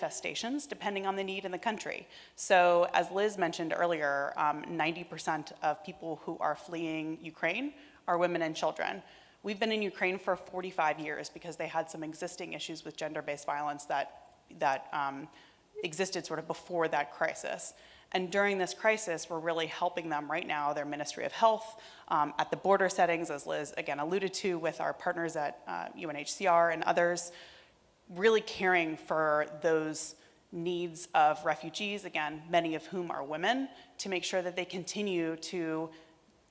manifestations depending on the need in the country. So as Liz mentioned earlier, 90% of people who are fleeing Ukraine are women and children. We've been in Ukraine for 45 years because they had some existing issues with gender-based violence that existed sort of before that crisis. And during this crisis, we're really helping them right now, their Ministry of Health, at the border settings, as Liz again alluded to, with our partners at UNHCR and others, really caring for those needs of refugees, again, many of whom are women, to make sure that they continue to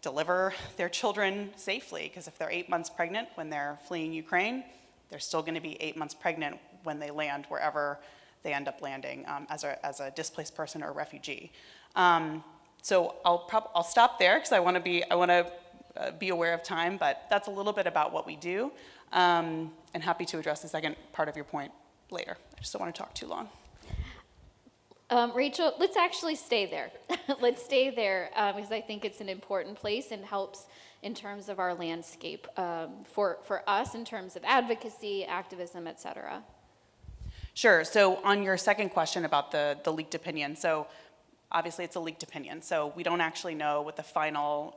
deliver their children safely, because if they're 8 months pregnant when they're fleeing Ukraine, they're still going to be 8 months pregnant when they land wherever they end up landing as a displaced person or a refugee. So I'll stop there because I want to be aware of time, but that's a little bit about what we do, and happy to address the second part of your point later. I just don't want to talk too long. Rachel, let's actually stay there. Let's stay there because I think it's an important place and helps in terms of our landscape for us in terms of advocacy, activism, et cetera. Sure. So on your second question about the leaked opinion, so obviously it's a leaked opinion, so we don't actually know what the final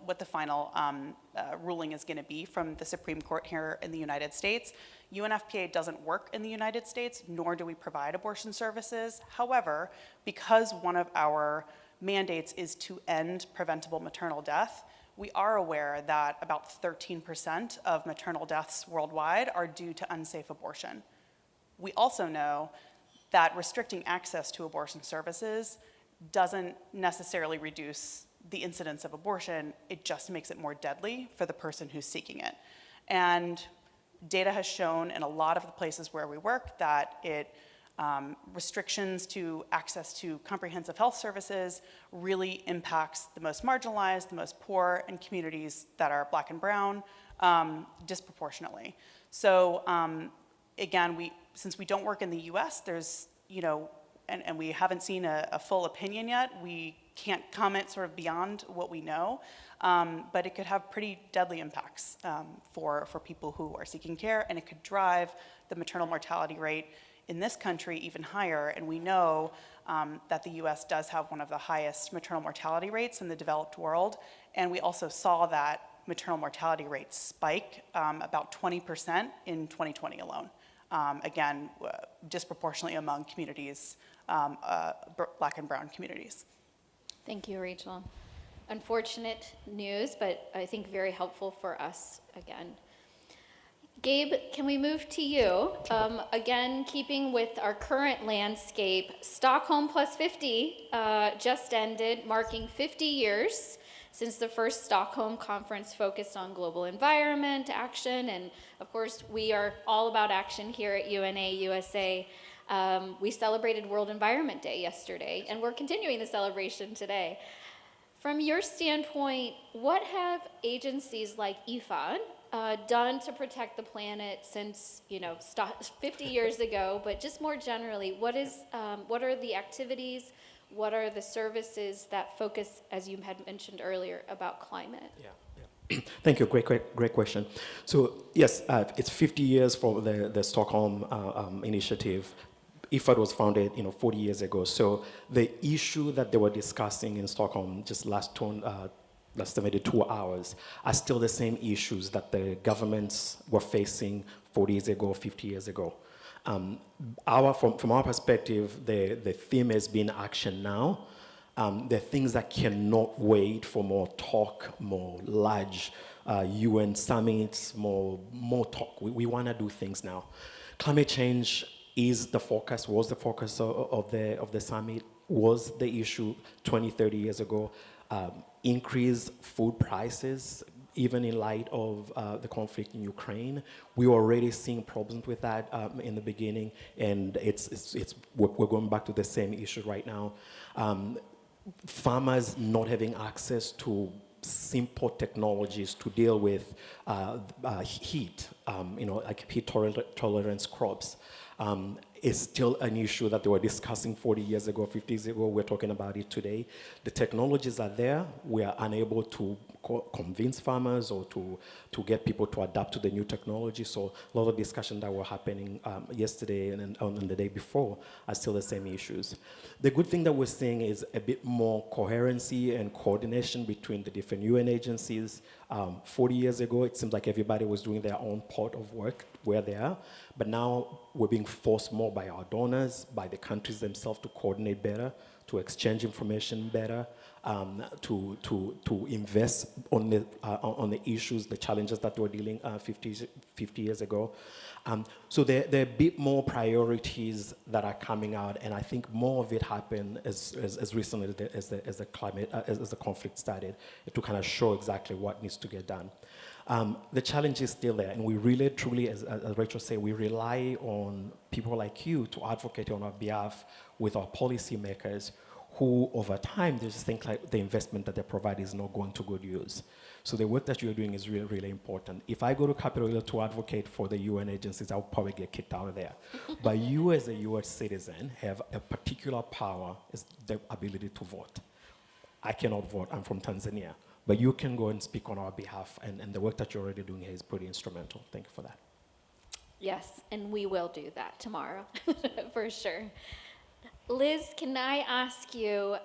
ruling is going to be from the Supreme Court here in the United States. UNFPA doesn't work in the United States, nor do we provide abortion services. However, because one of our mandates is to end preventable maternal death, we are aware that about 13% of maternal deaths worldwide are due to unsafe abortion. We also know that restricting access to abortion services doesn't necessarily reduce the incidence of abortion, it just makes it more deadly for the person who's seeking it. And data has shown in a lot of the places where we work that restrictions to access to comprehensive health services really impacts the most marginalized, the most poor, and communities that are Black and brown disproportionately. So again, since we don't work in the US, there's, and we haven't seen a full opinion yet, we can't comment sort of beyond what we know, but it could have pretty deadly impacts for people who are seeking care, and it could drive the maternal mortality rate in this country even higher. And we know that the US does have one of the highest maternal mortality rates in the developed world, and we also saw that maternal mortality rate spike about 20% in 2020 alone. Again, disproportionately among communities, Black and brown communities. Thank you, Rachel. Unfortunate news, but I think very helpful for us again. Gabe, can we move to you? Again, keeping with our current landscape, Stockholm Plus 50 just ended, marking 50 years since the first Stockholm conference focused on global environment action. And of course, we are all about action here at UNA USA. We celebrated World Environment Day yesterday, and we're continuing the celebration today. From your standpoint, what have agencies like IFAD done to protect the planet since 50 years ago, but just more generally, what are the activities, what are the services that focus, as you had mentioned earlier, about climate? Yeah. Thank you, great question. So yes, it's 50 years for the Stockholm initiative. IFAD was founded 40 years ago. So the issue that they were discussing in Stockholm just last 72 hours are still the same issues that the governments were facing 40 years ago, 50 years ago. From our perspective, the theme has been action now. There are things that cannot wait for more talk, more large UN summits, more talk. We want to do things now. Climate change was the focus of the summit, was the issue 20, 30 years ago. Increased food prices, even in light of the conflict in Ukraine. We were already seeing problems with that in the beginning, and we're going back to the same issue right now. Farmers not having access to simple technologies to deal with heat, like heat tolerance crops. is still an issue that they were discussing 40 years ago, 50 years ago. We're talking about it today. The technologies are there. We are unable to convince farmers or to get people to adapt to the new technology. So a lot of discussion that were happening yesterday and on the day before are still the same issues. The good thing that we're seeing is a bit more coherency and coordination between the different UN agencies. 40 years ago, it seems like everybody was doing their own part of work where they are, but now we're being forced more by our donors, by the countries themselves to coordinate better, to exchange information better, to invest on the issues, the challenges that we're dealing 50 years ago. So there are a bit more priorities that are coming out, and I think more of it happened as recently as the conflict started, to kind of show exactly what needs to get done. The challenge is still there, and we really, truly, as Rachel said, we rely on people like you to advocate on our behalf with our policymakers, who over time they just think like the investment that they provide is not going to good use. So the work that you're doing is really, really important. If I go to Capitol Hill to advocate for the UN agencies, I'll probably get kicked out of there. But you as a US citizen have a particular power, is the ability to vote. I cannot vote, I'm from Tanzania. But you can go and speak on our behalf, and the work that you're already doing here is pretty instrumental. Thank you for that. Yes, and we will do that tomorrow, for sure. Liz, can I ask you,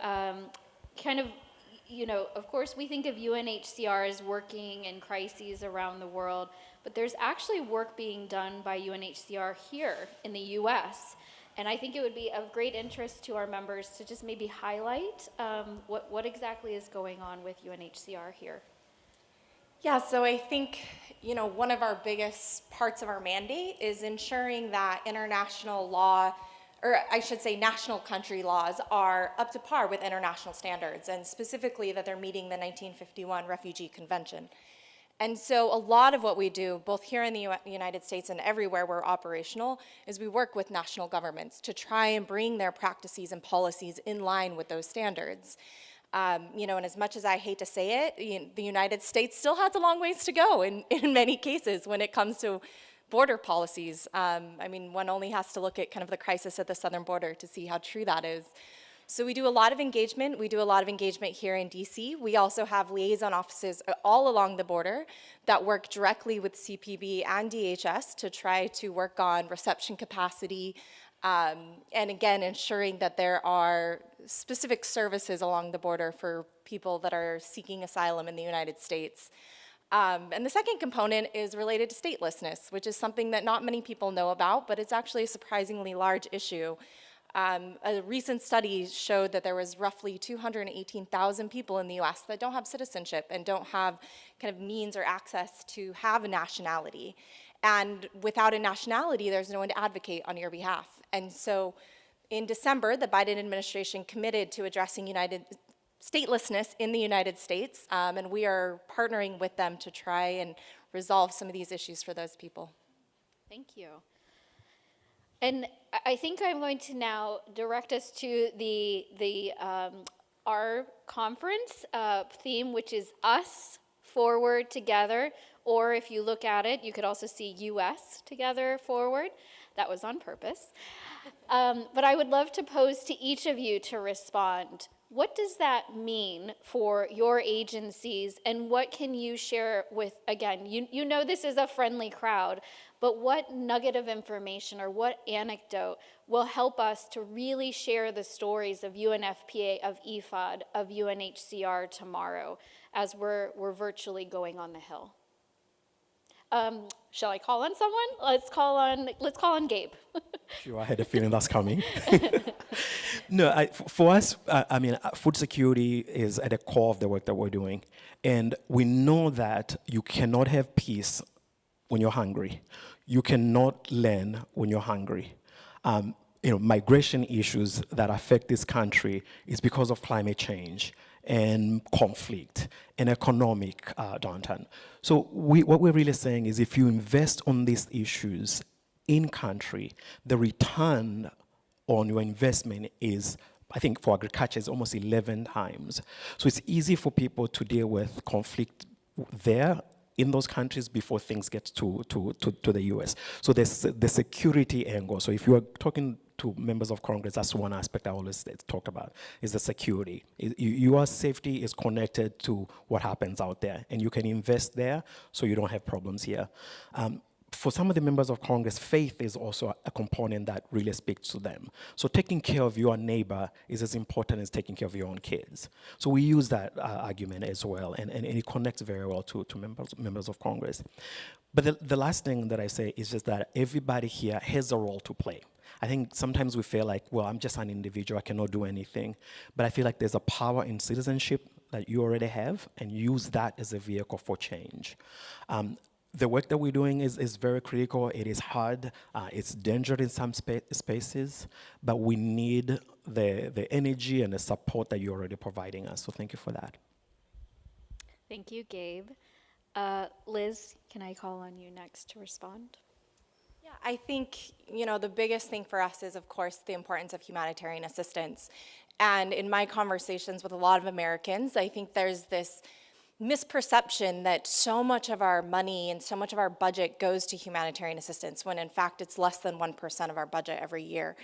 of course we think of UNHCR as working in crises around the world, but there's actually work being done by UNHCR here in the US. And I think it would be of great interest to our members to just maybe highlight what exactly is going on with UNHCR here. Yeah, so I think, one of our biggest parts of our mandate is ensuring that international law, or I should say national country laws, are up to par with international standards, and specifically that they're meeting the 1951 Refugee Convention. And so a lot of what we do, both here in the United States and everywhere we're operational, is we work with national governments to try and bring their practices and policies in line with those standards. And as much as I hate to say it, the United States still has a long ways to go in many cases when it comes to border policies. One only has to look at kind of the crisis at the southern border to see how true that is. So we do a lot of engagement. We do a lot of engagement here in DC. We also have liaison offices all along the border that work directly with CPB and DHS to try to work on reception capacity, and again, ensuring that there are specific services along the border for people that are seeking asylum in the United States. And the second component is related to statelessness, which is something that not many people know about, but it's actually a surprisingly large issue. A recent study showed that there was roughly 218,000 people in the US that don't have citizenship and don't have kind of means or access to have a nationality. And without a nationality, there's no one to advocate on your behalf. And so in December, the Biden administration committed to addressing statelessness in the United States, and we are partnering with them to try and resolve some of these issues for those people. Thank you. And I think I'm going to now direct us to our conference theme, which is us, forward, together. Or if you look at it, you could also see US, together, forward. That was on purpose. But I would love to pose to each of you to respond. What does that mean for your agencies, and what can you share with, again, you know this is a friendly crowd, but what nugget of information or what anecdote will help us to really share the stories of UNFPA, of EFOD, of UNHCR tomorrow as we're virtually going on the Hill? Shall I call on someone? Let's call on Gabe. Sure, I had a feeling that's coming. No, for us, food security is at the core of the work that we're doing. And we know that you cannot have peace when you're hungry. You cannot learn when you're hungry. Migration issues that affect this country is because of climate change and conflict and economic downturn. So what we're really saying is if you invest on these issues in country, the return on your investment is, I think for agriculture, is almost 11 times. So it's easy for people to deal with conflict there in those countries before things get to the US. So there's the security angle. So if you are talking to members of Congress, that's one aspect I always talk about, is the security. Your safety is connected to what happens out there, and you can invest there so you don't have problems here. For some of the members of Congress, faith is also a component that really speaks to them. So taking care of your neighbor is as important as taking care of your own kids. So we use that argument as well, and it connects very well to members of Congress. But the last thing that I say is just that everybody here has a role to play. I think sometimes we feel like, well, I'm just an individual, I cannot do anything. But I feel like there's a power in citizenship that you already have, and use that as a vehicle for change. The work that we're doing is very critical. It is hard. It's dangerous in some spaces, but we need the energy and the support that you're already providing us. So thank you for that. Thank you, Gabe. Liz, can I call on you next to respond? Yeah, I think, the biggest thing for us is, of course, the importance of humanitarian assistance. And in my conversations with a lot of Americans, I think there's this misperception that so much of our money and so much of our budget goes to humanitarian assistance, when in fact it's less than 1% of our budget every year.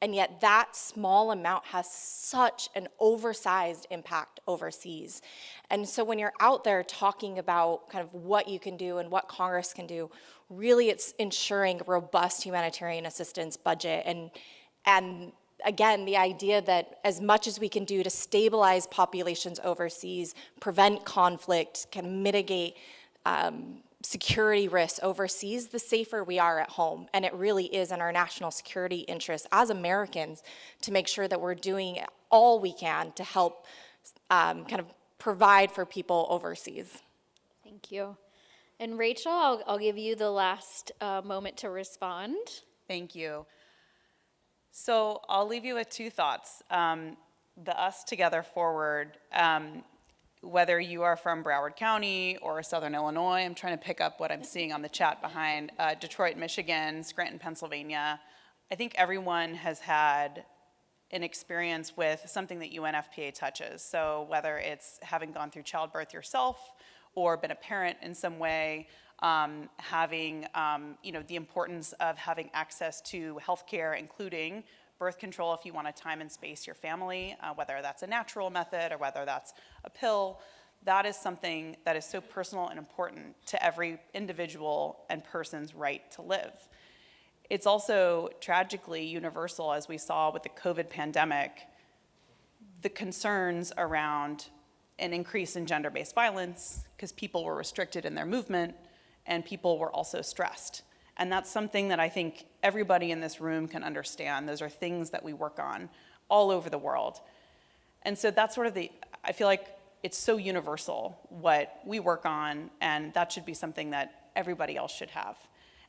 And yet that small amount has such an oversized impact overseas. And so when you're out there talking about kind of what you can do and what Congress can do, really it's ensuring a robust humanitarian assistance budget, and again, the idea that as much as we can do to stabilize populations overseas, prevent conflict, can mitigate security risks overseas, the safer we are at home. And it really is in our national security interest as Americans to make sure that we're doing all we can to help kind of provide for people overseas. Thank you. And Rachel, I'll give you the last moment to respond. Thank you. So I'll leave you with two thoughts. The Us Together Forward, whether you are from Broward County or Southern Illinois, I'm trying to pick up what I'm seeing on the chat behind, Detroit, Michigan, Scranton, Pennsylvania, I think everyone has had an experience with something that UNFPA touches. So whether it's having gone through childbirth yourself or been a parent in some way, having the importance of having access to healthcare, including birth control if you want to time and space your family, whether that's a natural method or whether that's a pill. That is something that is so personal and important to every individual and person's right to live. It's also tragically universal, as we saw with the COVID pandemic, the concerns around an increase in gender-based violence because people were restricted in their movement and people were also stressed. And that's something that I think everybody in this room can understand. Those are things that we work on all over the world. And so that's sort of I feel like it's so universal what we work on, and that should be something that everybody else should have.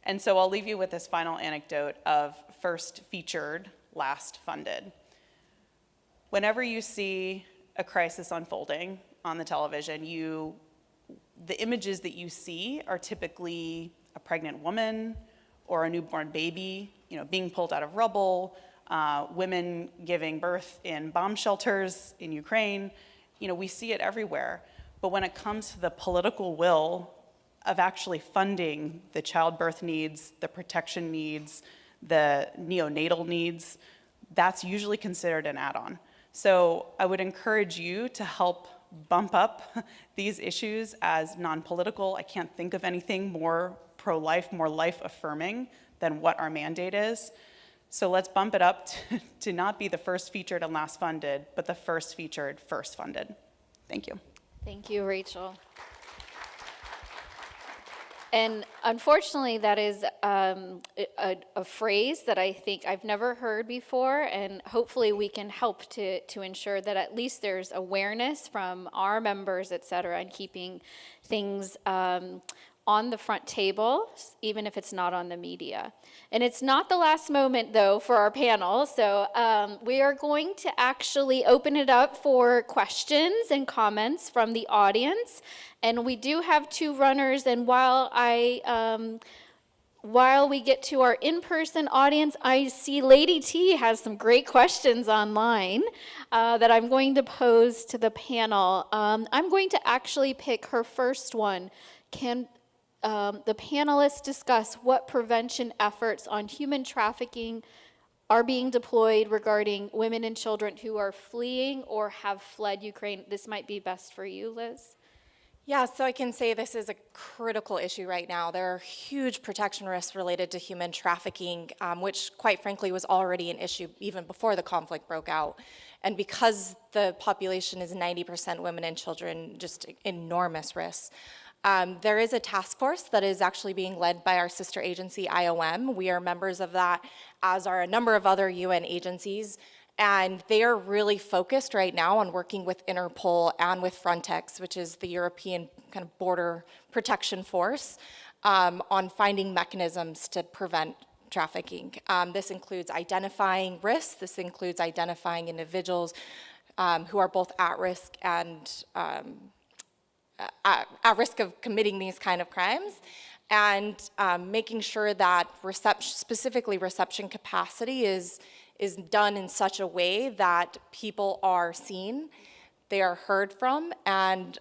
And so I'll leave you with this final anecdote of first featured, last funded. Whenever you see a crisis unfolding on the television, the images that you see are typically a pregnant woman or a newborn baby, being pulled out of rubble, women giving birth in bomb shelters in Ukraine. We see it everywhere. But when it comes to the political will of actually funding the childbirth needs, the protection needs, the neonatal needs, that's usually considered an add-on. So I would encourage you to help bump up these issues as non-political. I can't think of anything more pro-life, more life-affirming than what our mandate is. So let's bump it up to not be the first featured and last funded, but the first featured, first funded. Thank you. Thank you, Rachel. And unfortunately, that is a phrase that I think I've never heard before, and hopefully we can help to ensure that at least there's awareness from our members, et cetera, and keeping things on the front table, even if it's not on the media. And it's not the last moment, though, for our panel, so we are going to actually open it up for questions and comments from the audience. And we do have two runners, and while we get to our in-person audience, I see Lady T has some great questions online that I'm going to pose to the panel. I'm going to actually pick her first one. the panelists discuss what prevention efforts on human trafficking are being deployed regarding women and children who are fleeing or have fled Ukraine. This might be best for you, Liz. Yeah, so I can say this is a critical issue right now. There are huge protection risks related to human trafficking, which quite frankly was already an issue even before the conflict broke out. And because the population is 90% women and children, just enormous risks. There is a task force that is actually being led by our sister agency, IOM. We are members of that, as are a number of other UN agencies. And they are really focused right now on working with Interpol and with Frontex, which is the European kind of border protection force, on finding mechanisms to prevent trafficking. This includes identifying risks. This includes identifying individuals who are both at risk and at risk of committing these kind of crimes, and making sure that specifically reception capacity is done in such a way that people are seen, they are heard from, and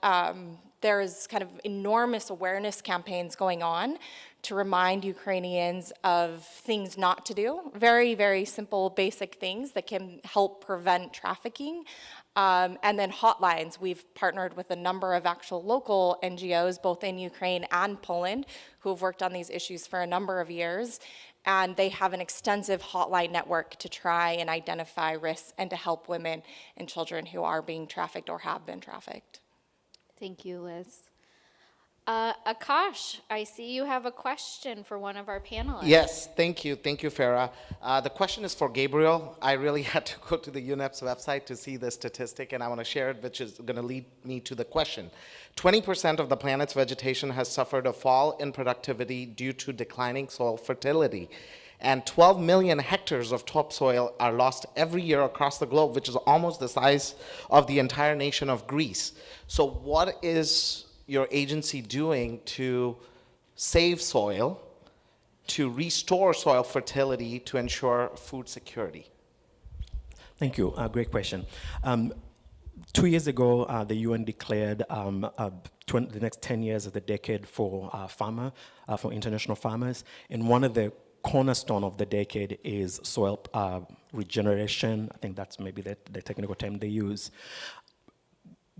there is kind of enormous awareness campaigns going on to remind Ukrainians of things not to do, very, very simple, basic things that can help prevent trafficking. And then hotlines. We've partnered with a number of actual local NGOs, both in Ukraine and Poland, who have worked on these issues for a number of years. And they have an extensive hotline network to try and identify risks and to help women and children who are being trafficked or have been trafficked. Thank you, Liz. Akash, I see you have a question for one of our panelists. Yes, thank you. Thank you, Farah. The question is for Gabriel. I really had to go to the UNEP's website to see the statistic, and I want to share it, which is going to lead me to the question. 20% of the planet's vegetation has suffered a fall in productivity due to declining soil fertility. And 12 million hectares of topsoil are lost every year across the globe, which is almost the size of the entire nation of Greece. So what is your agency doing to save soil, to restore soil fertility, to ensure food security? Thank you. Great question. 2 years ago, the UN declared the next 10 years as the decade for for international farmers, and one of the cornerstone of the decade is soil regeneration. I think that's maybe the technical term they use.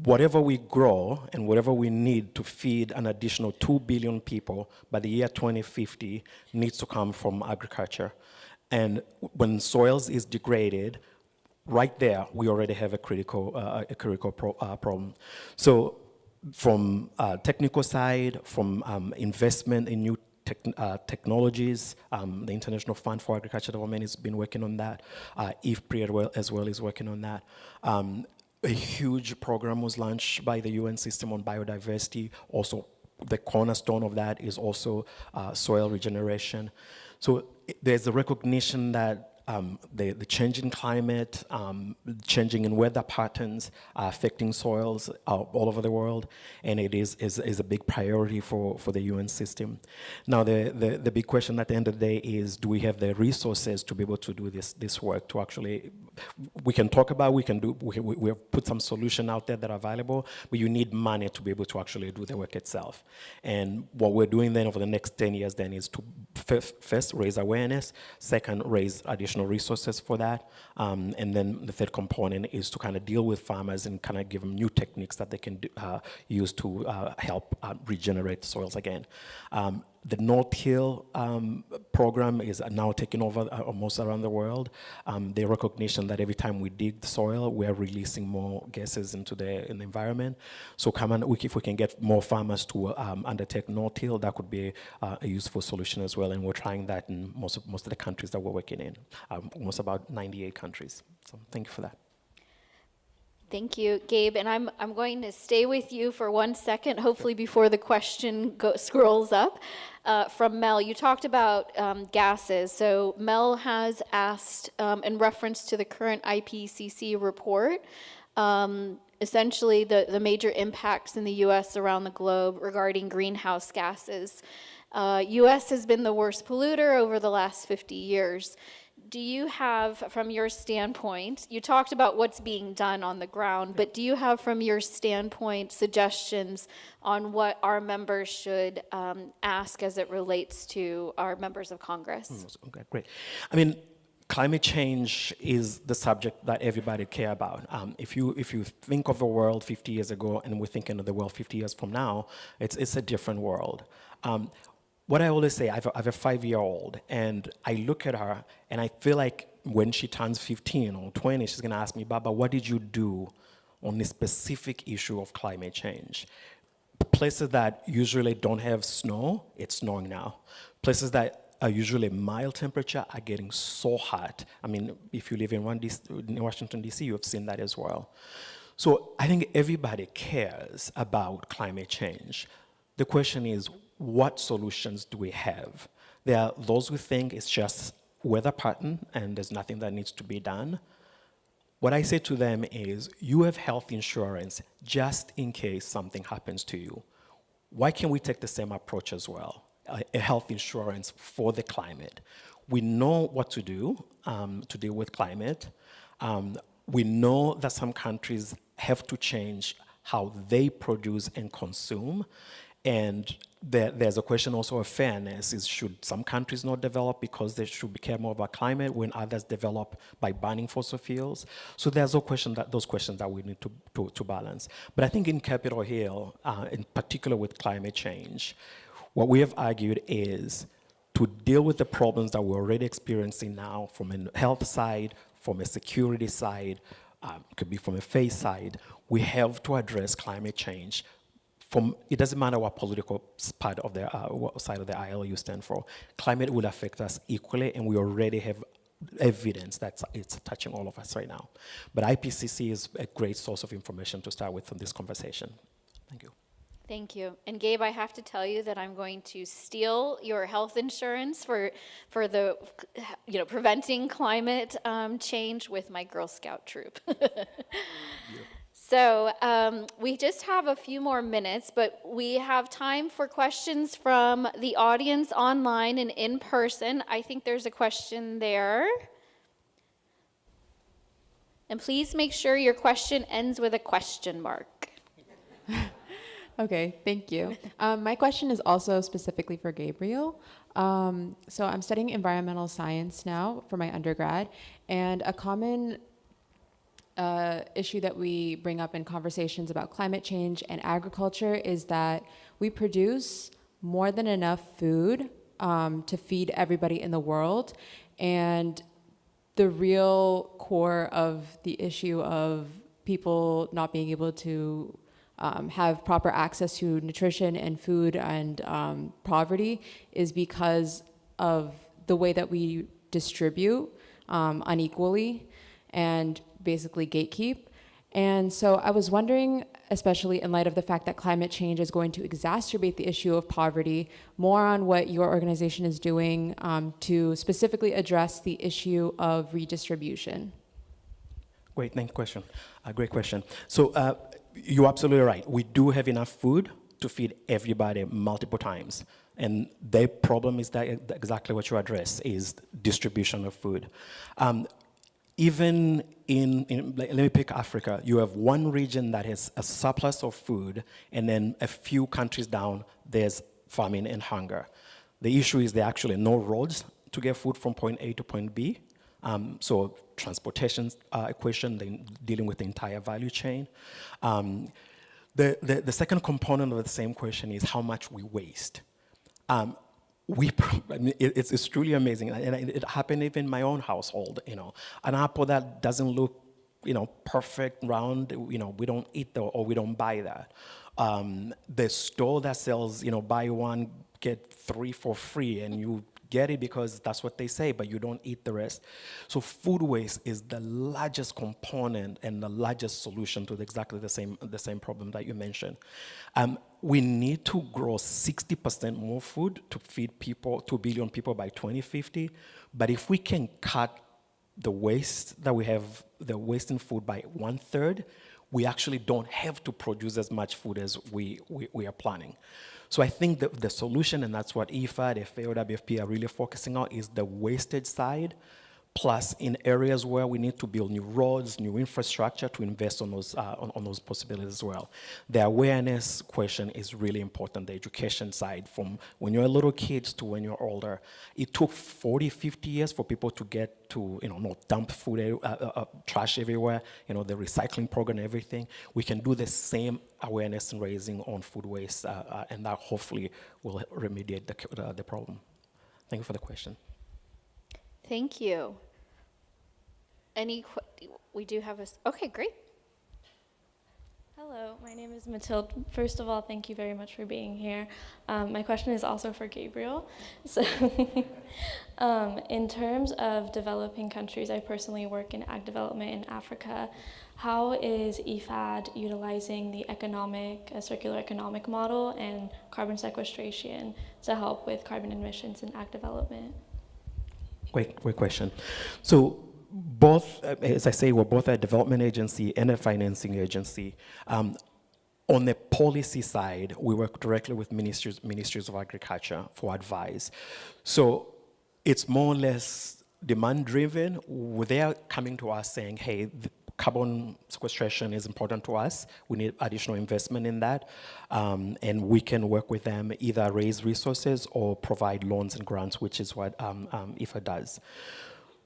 Whatever we grow and whatever we need to feed an additional 2 billion people by the year 2050 needs to come from agriculture. And when soils is degraded, right there, we already have a critical problem. So from technical side, from investment in new technologies, the International Fund for Agricultural Development has been working on that. IFPRI as well is working on that. A huge program was launched by the UN system on biodiversity. Also, the cornerstone of that is also soil regeneration. So there's a recognition that the changing climate, changing in weather patterns are affecting soils all over the world, and it is a big priority for the UN system. Now, the big question at the end of the day is, do we have the resources to be able to do this work, to actually, we can talk about, we have put some solution out there that are available, but you need money to be able to actually do the work itself. And what we're doing then over the next 10 years then is to first raise awareness, second raise additional resources for that, and then the third component is to kind of deal with farmers and kind of give them new techniques that they can use to help regenerate soils again. The North Hill program is now taking over almost around the world. The recognition that every time we dig the soil, we are releasing more gases into the environment. So if we can get more farmers to undertake North Hill, that could be a useful solution as well. And we're trying that in most of the countries that we're working in, almost about 98 countries. So thank you for that. Thank you, Gabe. And I'm going to stay with you for 1 second, hopefully before the question scrolls up. From Mel, you talked about gases. So Mel has asked, in reference to the current IPCC report, essentially the major impacts in the U.S. around the globe regarding greenhouse gases. U.S. has been the worst polluter over the last 50 years. do you have, from your standpoint, you talked about what's being done on the ground, but do you have, from your standpoint, suggestions on what our members should ask as it relates to our members of Congress? Okay, great. I mean, climate change is the subject that everybody care about. If you think of the world 50 years ago and we're thinking of the world 50 years from now, it's a different world. What I always say, I have a 5-year-old, and I look at her, and I feel like when she turns 15 or 20, she's gonna ask me, Baba, what did you do on this specific issue of climate change? Places that usually don't have snow, it's snowing now. Places that are usually mild temperature are getting so hot. I mean, if you live in Washington, D.C., you have seen that as well. So I think everybody cares about climate change. The question is, what solutions do we have? There are those who think it's just weather pattern and there's nothing that needs to be done. What I say to them is, you have health insurance just in case something happens to you. Why can't we take the same approach as well? A health insurance for the climate. We know what to do to deal with climate. We know that some countries have to change how they produce and consume. And there's a question also of fairness, is should some countries not develop because they should care more about climate when others develop by burning fossil fuels? So there's those questions that we need to balance. But I think in Capitol Hill, in particular with climate change, what we have argued is to deal with the problems that we're already experiencing now from a health side, from a security side, could be from a faith side, we have to address climate change. It doesn't matter what political part of what side of the aisle you stand for. Climate will affect us equally, and we already have evidence that it's touching all of us right now. But IPCC is a great source of information to start with from this conversation. Thank you. Thank you. And Gabe, I have to tell you that I'm going to steal your health insurance for the, preventing climate change with my Girl Scout troop. So we just have a few more minutes, but we have time for questions from the audience online and in person. I think there's a question there. And please make sure your question ends with a question mark. Okay, thank you. My question is also specifically for Gabriel. So I'm studying environmental science now for my undergrad, and a common issue that we bring up in conversations about climate change and agriculture is that we produce more than enough food to feed everybody in the world, and the real core of the issue of people not being able to have proper access to nutrition and food and poverty is because of the way that we distribute unequally and basically gatekeep. And so I was wondering, especially in light of the fact that climate change is going to exacerbate the issue of poverty, more on what your organization is doing to specifically address the issue of redistribution. Great, great question. So you're absolutely right. We do have enough food to feed everybody multiple times. And the problem is that exactly what you address is distribution of food. Even let me pick Africa. You have one region that has a surplus of food, and then a few countries down, there's famine and hunger. The issue is there are actually no roads to get food from point A to point B. So transportation equation, then dealing with the entire value chain. The second component of the same question is how much we waste. It's truly amazing, and it happened even in my own household. An apple that doesn't look, perfect, round. We don't eat that, or we don't buy that. The store that sells, buy one get 3 for free, and you get it because that's what they say, but you don't eat the rest. So food waste is the largest component and the largest solution to exactly the same problem that you mentioned. We need to grow 60% more food to feed 2 billion people by 2050. But if we can cut the waste that we have, the waste in food by 1/3, we actually don't have to produce as much food as we are planning. So I think the solution, and that's what IFAD, FAO, WFP are really focusing on, is the wastage side. plus in areas where we need to build new roads, new infrastructure to invest on those, on those possibilities as well. The awareness question is really important, the education side, from when you're a little kid to when you're older. It took 40, 50 years for people to get to, not dump food, trash everywhere, the recycling program and everything. We can do the same awareness and raising on food waste, and that hopefully will remediate the problem. Thank you for the question. Thank you. We do have okay, great. Hello, my name is Mathilde. First of all, thank you very much for being here. My question is also for Gabriel. So, in terms of developing countries, I personally work in ag development in Africa. How is IFAD utilizing the circular economic model and carbon sequestration to help with carbon emissions in ag development? Great question. So both, as I say, we're both a development agency and a financing agency. On the policy side, we work directly with ministries of agriculture for advice. So it's more or less demand-driven. They're coming to us saying, hey, carbon sequestration is important to us. We need additional investment in that. And we can work with them, either raise resources or provide loans and grants, which is what IFA does.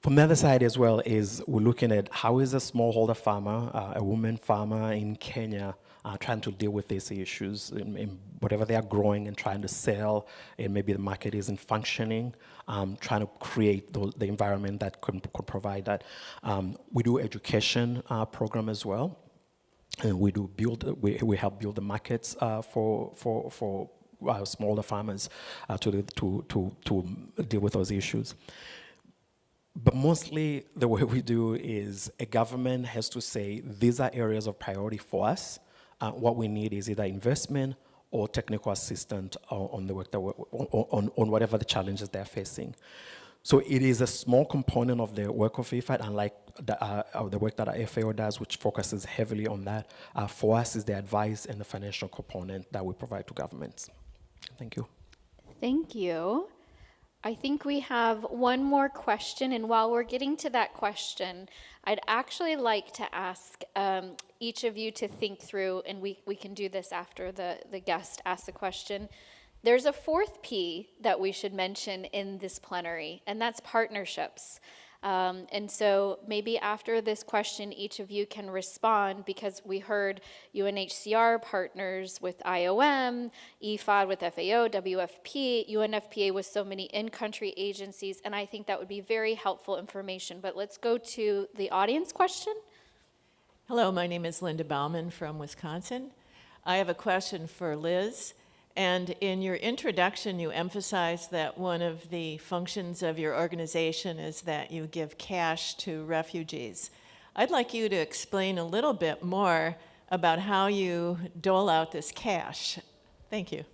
From the other side as well is we're looking at how is a smallholder farmer, a woman farmer in Kenya, trying to deal with these issues in whatever they are growing and trying to sell, and maybe the market isn't functioning, trying to create the environment that could provide that. We do education program as well, and we help build the markets for smaller farmers to deal with those issues. But mostly the way we do is a government has to say, these are areas of priority for us. What we need is either investment or technical assistance on the work that on whatever the challenges they're facing. So it is a small component of the work of IFAD, unlike the work that our FAO does, which focuses heavily on that. For us is the advice and the financial component that we provide to governments. Thank you. Thank you. I think we have one more question, and while we're getting to that question, I'd actually like to ask each of you to think through, and we can do this after the guest asks the question. There's a fourth P that we should mention in this plenary, and that's partnerships. And so maybe after this question, each of you can respond, because we heard UNHCR partners with IOM, IFAD with FAO, WFP, UNFPA with so many in-country agencies, and I think that would be very helpful information. But let's go to the audience question. Hello, my name is Linda Bauman from Wisconsin. I have a question for Liz. And in your introduction, you emphasized that one of the functions of your organization is that you give cash to refugees. I'd like you to explain a little bit more about how you dole out this cash. Thank you.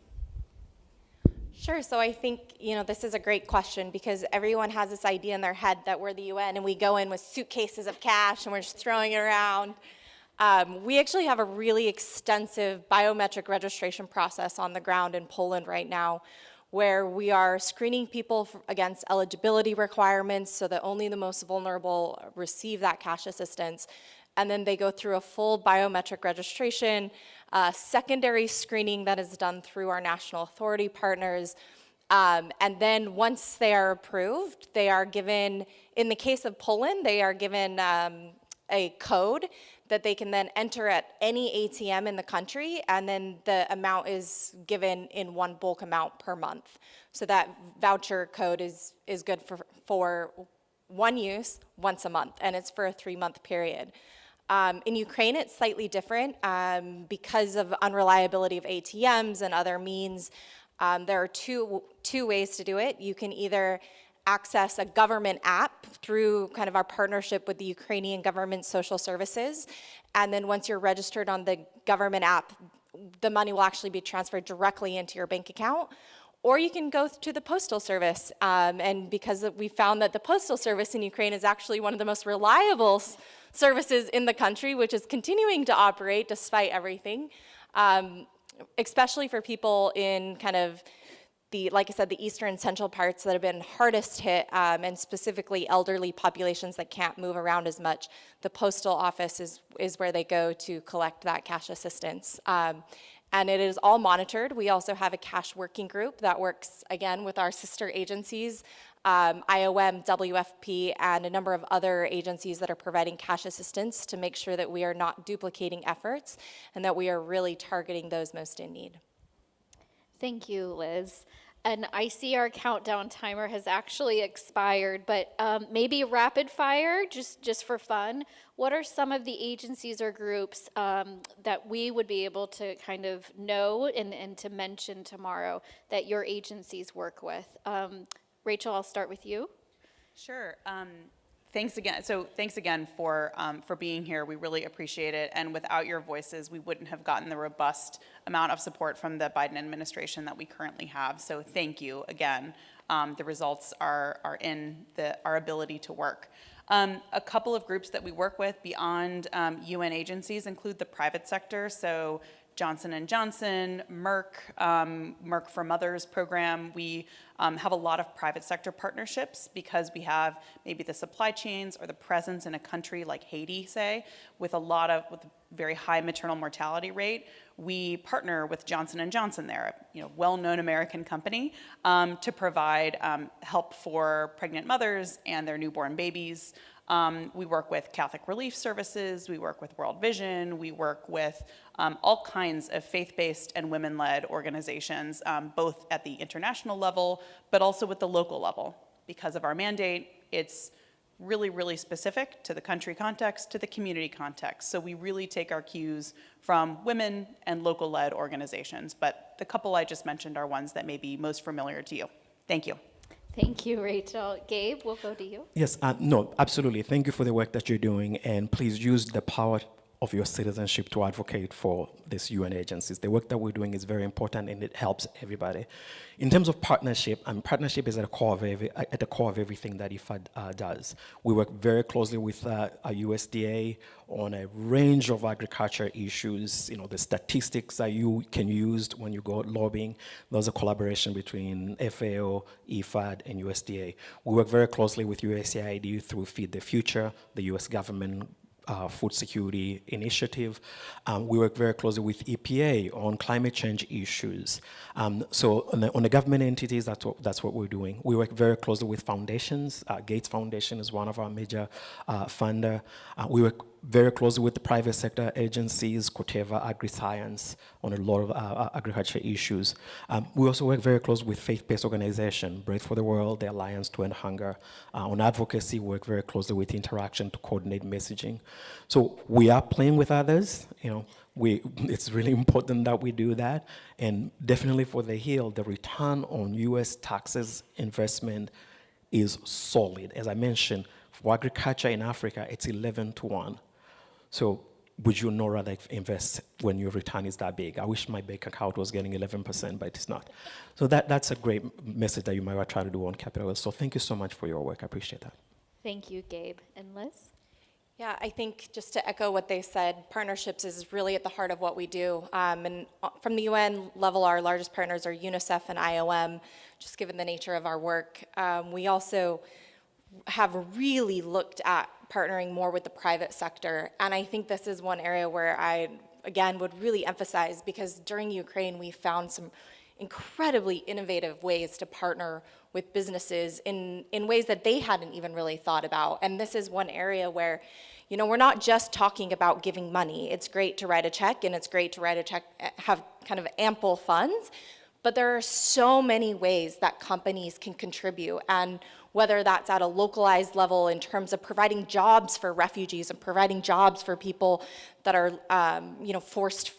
Sure. So I think, this is a great question, because everyone has this idea in their head that we're the UN and we go in with suitcases of cash and we're just throwing it around. We actually have a really extensive biometric registration process on the ground in Poland right now, where we are screening people against eligibility requirements so that only the most vulnerable receive that cash assistance. And then they go through a full biometric registration, secondary screening that is done through our national authority partners. And then once they are approved, they are given, in the case of Poland, they are given a code that they can then enter at any ATM in the country, and then the amount is given in one bulk amount per month. So that voucher code is good for one use once a month, and it's for a 3-month period. In Ukraine, it's slightly different because of unreliability of ATMs and other means. There are two ways to do it. You can either access a government app through kind of our partnership with the Ukrainian government social services. And then once you're registered on the government app, the money will actually be transferred directly into your bank account. Or you can go to the postal service. And because we found that the postal service in Ukraine is actually one of the most reliable services in the country, which is continuing to operate despite everything, especially for people in kind of like I said, the eastern central parts that have been hardest hit, and specifically elderly populations that can't move around as much, the postal office is where they go to collect that cash assistance. And it is all monitored. We also have a cash working group that works, again, with our sister agencies, IOM, WFP, and a number of other agencies that are providing cash assistance to make sure that we are not duplicating efforts and that we are really targeting those most in need. Thank you, Liz. And I see our countdown timer has actually expired, but maybe rapid fire, just for fun. What are some of the agencies or groups that we would be able to kind of know and to mention tomorrow that your agencies work with? Rachel, I'll start with you. Sure. Thanks again. So thanks again for being here. We really appreciate it. And without your voices, we wouldn't have gotten the robust amount of support from the Biden administration that we currently have. So thank you again. The results are in our ability to work. A couple of groups that we work with beyond UN agencies include the private sector. So Johnson & Johnson, Merck, Merck for Mothers program. We have a lot of private sector partnerships because we have maybe the supply chains or the presence in a country like Haiti, say, with a very high maternal mortality rate. We partner with Johnson & Johnson there, a well-known American company, to provide help for pregnant mothers and their newborn babies. We work with Catholic Relief Services, we work with World Vision, we work with all kinds of faith-based and women-led organizations, both at the international level, but also with the local level. Because of our mandate, it's really, really specific to the country context, to the community context. So we really take our cues from women and local-led organizations. But the couple I just mentioned are ones that may be most familiar to you. Thank you. Thank you, Rachel. Gabe, we'll go to you. Yes, no, absolutely. Thank you for the work that you're doing, and please use the power of your citizenship to advocate for these UN agencies. The work that we're doing is very important, and it helps everybody. In terms of partnership, partnership is at the core of everything that IFAD does. We work very closely with USDA on a range of agriculture issues. The statistics that you can use when you go lobbying, there's a collaboration between FAO, IFAD, and USDA. We work very closely with USAID through Feed the Future, the US government food security initiative. We work very closely with EPA on climate change issues. So on the government entities, that's what we're doing. We work very closely with foundations. Gates Foundation is one of our major funder. We work very closely with the private sector agencies, Corteva, AgriScience, on a lot of agriculture issues. We also work very closely with faith-based organizations, Bread for the World, the Alliance to End Hunger. On advocacy, we work very closely with Interaction to coordinate messaging. So we are playing with others. It's really important that we do that. And definitely for the Hill, the return on U.S. taxes investment is solid. As I mentioned, for agriculture in Africa, it's 11-1. So would you not rather invest when your return is that big? I wish my bank account was getting 11%, but it's not. So that's a great message that you might try to do on Capitol. So thank you so much for your work. I appreciate that. Thank you, Gabe. And Liz? Yeah, I think just to echo what they said, partnerships is really at the heart of what we do. And from the UN level, our largest partners are UNICEF and IOM, just given the nature of our work. We also have really looked at partnering more with the private sector. And I think this is one area where I, again, would really emphasize, because during Ukraine, we found some incredibly innovative ways to partner with businesses in ways that they hadn't even really thought about. And this is one area where, we're not just talking about giving money. It's great to write a check, and it's great to write a check, have kind of ample funds, but there are so many ways that companies can contribute. And whether that's at a localized level in terms of providing jobs for refugees and providing jobs for people that are forced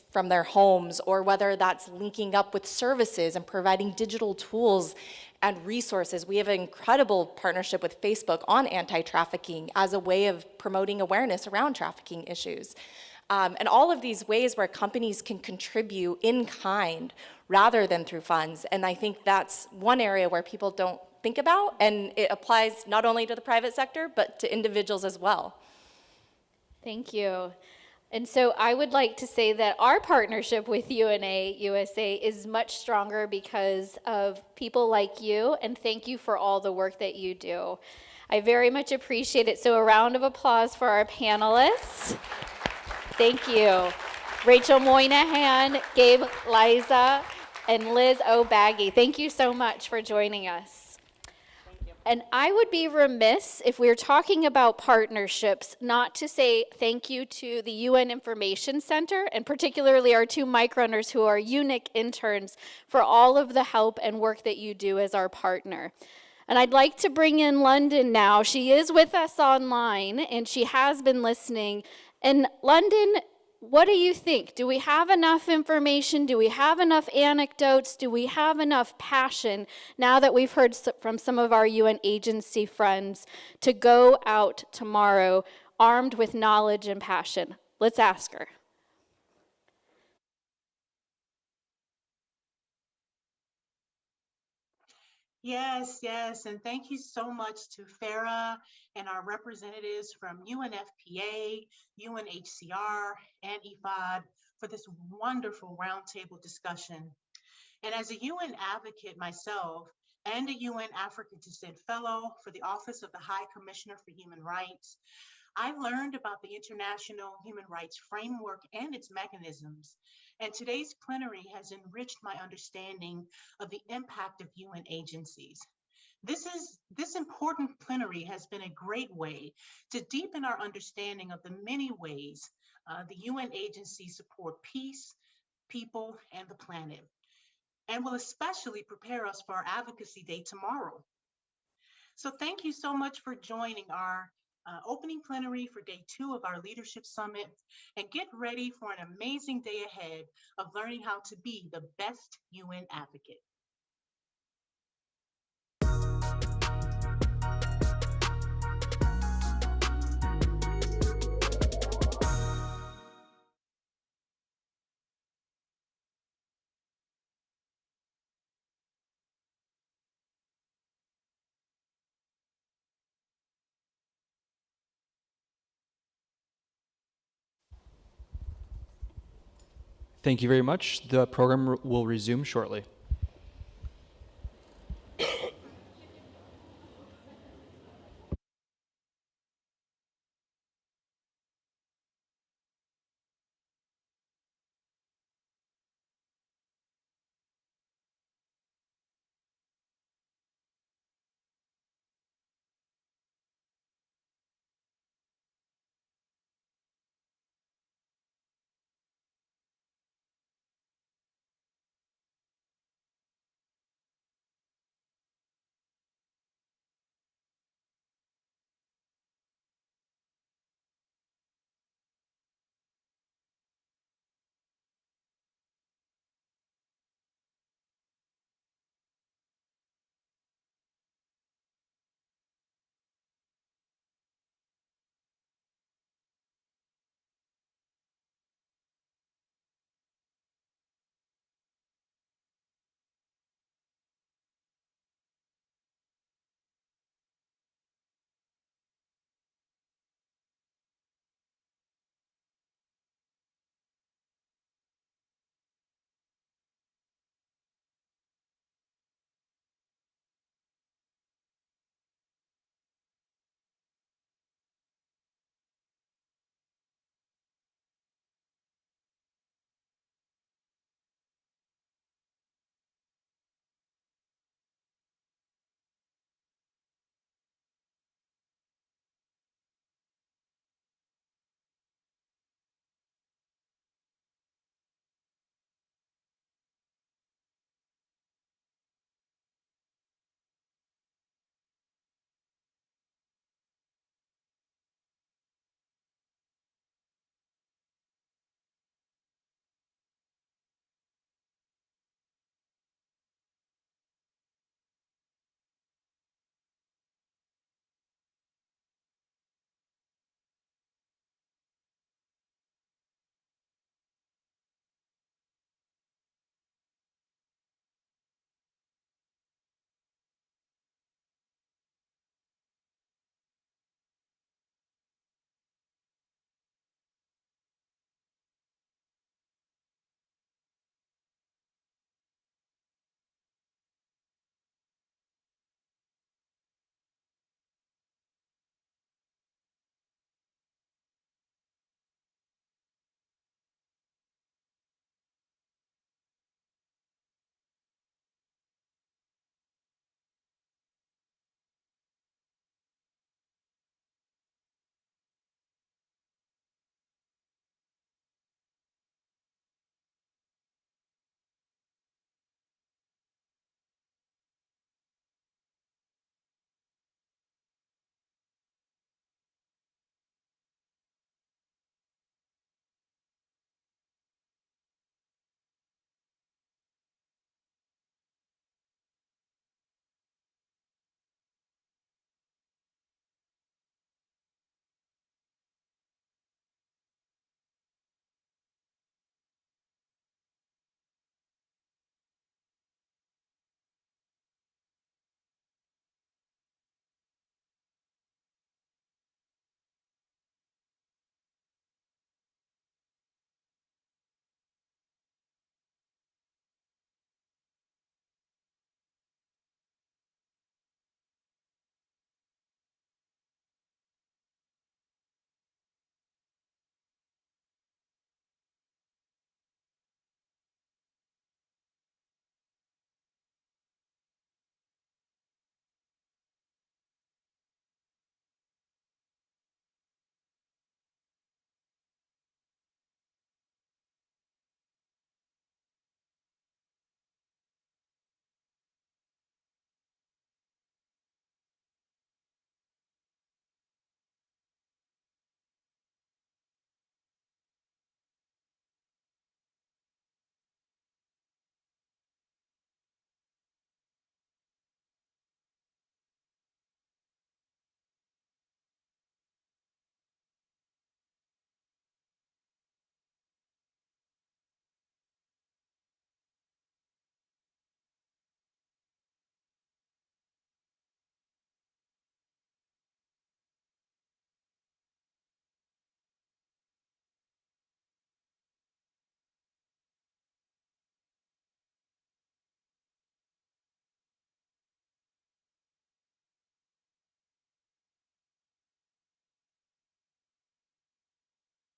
from their homes, or whether that's linking up with services and providing digital tools and resources. We have an incredible partnership with Facebook on anti-trafficking as a way of promoting awareness around trafficking issues. And all of these ways where companies can contribute in kind rather than through funds. And I think that's one area where people don't think about, and it applies not only to the private sector, but to individuals as well. Thank you. And so I would like to say that our partnership with UNA USA is much stronger because of people like you, and thank you for all the work that you do. I very much appreciate it. So a round of applause for our panelists. Thank you. Rachel Moynihan, Gabe Liza, and Liz O'Baggy. Thank you so much for joining us. And I would be remiss if we were talking about partnerships not to say thank you to the UN Information Center, and particularly our two mic runners who are UNIC interns, for all of the help and work that you do as our partner. And I'd like to bring in London now. She is with us online, and she has been listening. And London, what do you think? Do we have enough information? Do we have enough anecdotes? Do we have enough passion, now that we've heard from some of our UN agency friends, to go out tomorrow armed with knowledge and passion? Let's ask her. Yes, yes, and thank you so much to Farah and our representatives from UNFPA, UNHCR, and IFAD for this wonderful roundtable discussion. And as a UN advocate myself and a UN African Descent Fellow for the Office of the High Commissioner for Human Rights, I learned about the international human rights framework and its mechanisms, and today's plenary has enriched my understanding of the impact of UN agencies. This important plenary has been a great way to deepen our understanding of the many ways the UN agencies support peace, people, and the planet, and will especially prepare us for our Advocacy Day tomorrow. So thank you so much for joining our opening plenary for day 2 of our Leadership Summit, and get ready for an amazing day ahead of learning how to be the best UN advocate. Thank you very much. The program will resume shortly.